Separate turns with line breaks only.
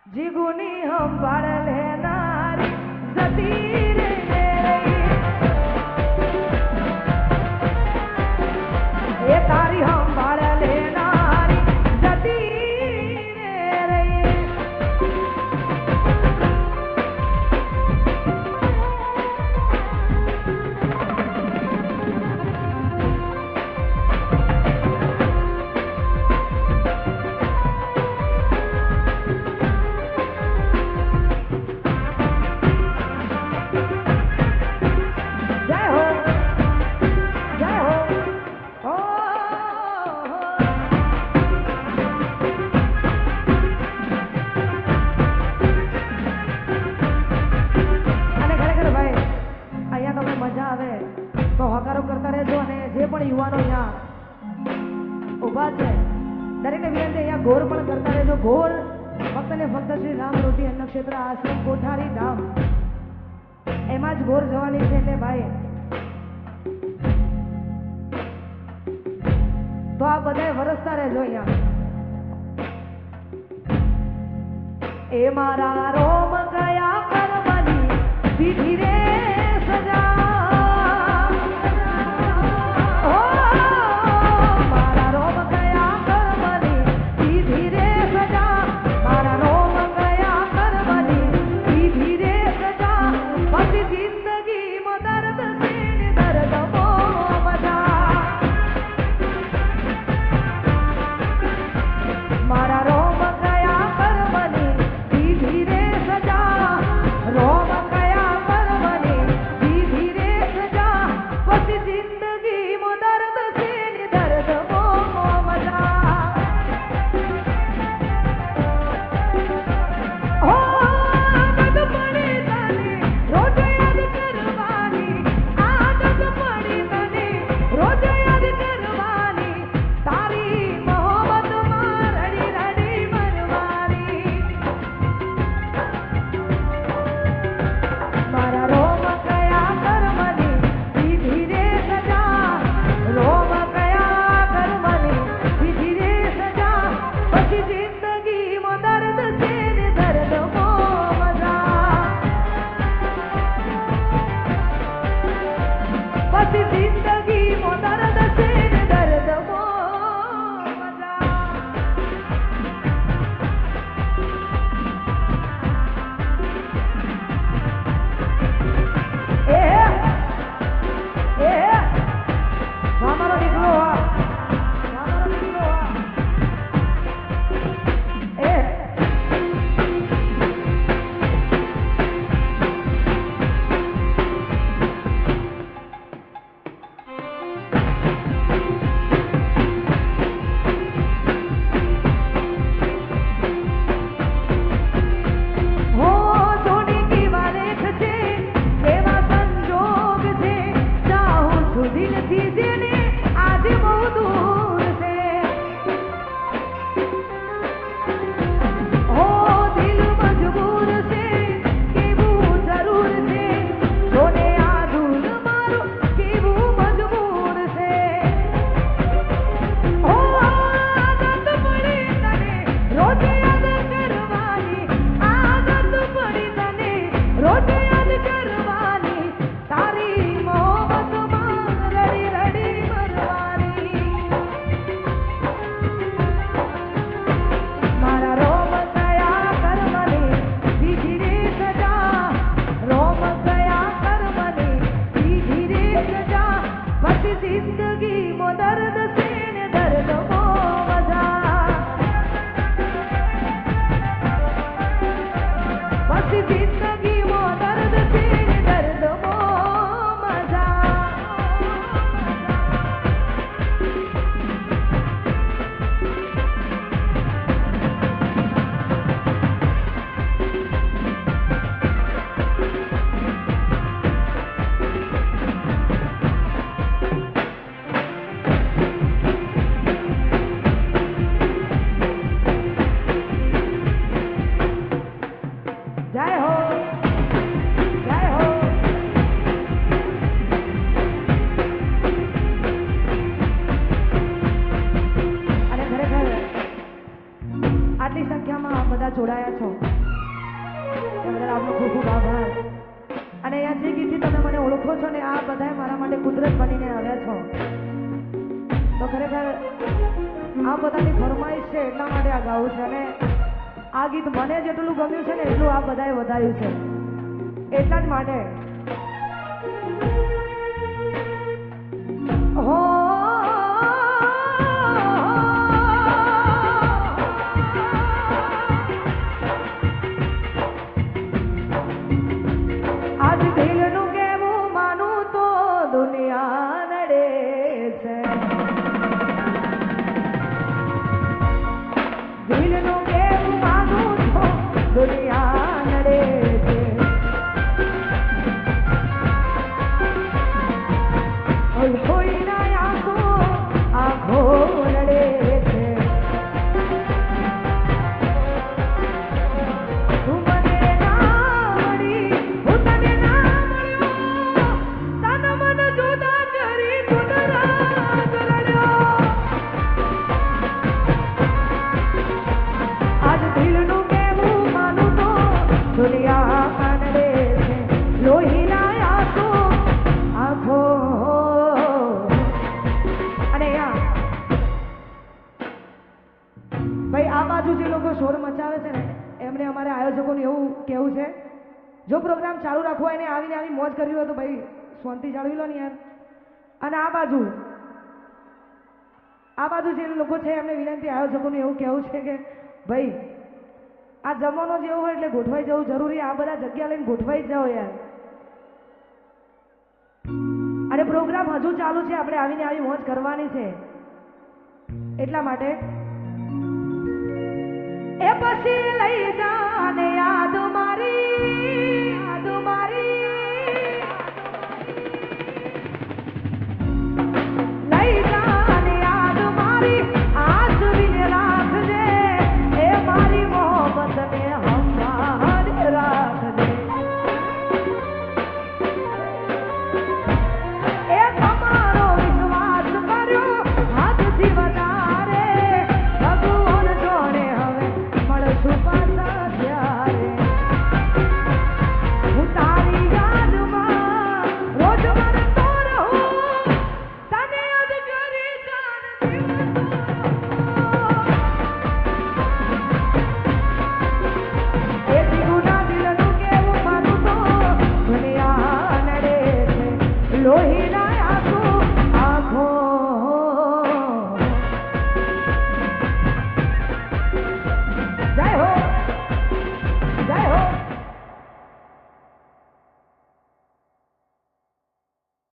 જીગુની હંભાળ લેનારી જતી રે એ તારી હંભાળ લેનારી જતી રે યુવાનો અહીંયા ઉભા છે દરેકને વિનંતી અહીંયા ગોર પણ કરતા રહેજો ગોર ફક્ત ને ફક્ત શ્રી રામ રોટી અન્ન ક્ષેત્ર આશ્રમ કોઠારી ધામ એમાં જ ગોર જવાની છે એટલે ભાઈ તો આ બધાય વરસતા રહેજો અહીંયા એ મારા રોમ ગયા કરવાની દીધી રે સજા जिंदगी मो दर्द से ने दर्द मो मजा बस जिंदगी मो दर्द से ने दर्द मो मजा जय हो जय हो અને ખરેખર આટલી સંખ્યામાં આપ બધા જોડાયા છો એ બદલ આપનો ખૂબ ખૂબ આભાર અને અહીંયા જે ગીતથી તમે મને ઓળખો છો ને આ બધાએ મારા માટે કુદરત બનીને આવ્યા છો તો ખરેખર આ બધાની ફરમાઈશ છે એટલા માટે આ ગાવું છે અને આ ગીત મને જેટલું ગમ્યું છે ને એટલું આ બધાએ વધાર્યું છે એટલા જ માટે હો આજ દિલનું કેવું માનું તો દુનિયા નડે છે દિલનું કેવું માનું તો દુનિયા નડે છે હોઈના આંખો આંખો નડે છે તું મને ના મળી હું તને ના મળ્યો તન મન જુદા કરી તું રાગ લડ્યો આજ દિલનું કેવું માનું તો દુનિયા નડે છે લોહીના આંખો આંખો અને ભાઈ આ બાજુ જે લોકો શોર મચાવે છે ને એમને અમારે આયોજકોનું એવું કહેવું છે જો પ્રોગ્રામ ચાલુ રાખવો એને આવીને આવી મોજ કરવી હોય તો ભાઈ શાંતિ જાળવી લો ને યાર અને આ બાજુ જે લોકો છે એમને વિનંતી આયોજકોનું એવું કહેવું છે કે ભાઈ આ જમવાનો જેવો હોય એટલે ગોઠવાઈ જવું જરૂરી આ બધા જગ્યા લઈને ગોઠવાઈ જાઓ યાર અને પ્રોગ્રામ હજુ ચાલુ છે આપણે આવીને આવી મોજ કરવાની છે એટલા માટે એ પછી લઈ જાને યાદ મારી લઈ જાને યાદ મારી આસવીને રાખજે એ મારી મોહબ્બતને હમારે રાખજે એ તમારો વિશ્વાસ કર્યો હાથથી વધારે ભગવાન જોડે હવે મળશું પાછા ત્યારે હું તારી યાદમાં રોજ મરતો રહું તને યાદ કરી જાન એ દિલના દિલનું કેવું માનું તો દુનિયા નડે છે લોહીના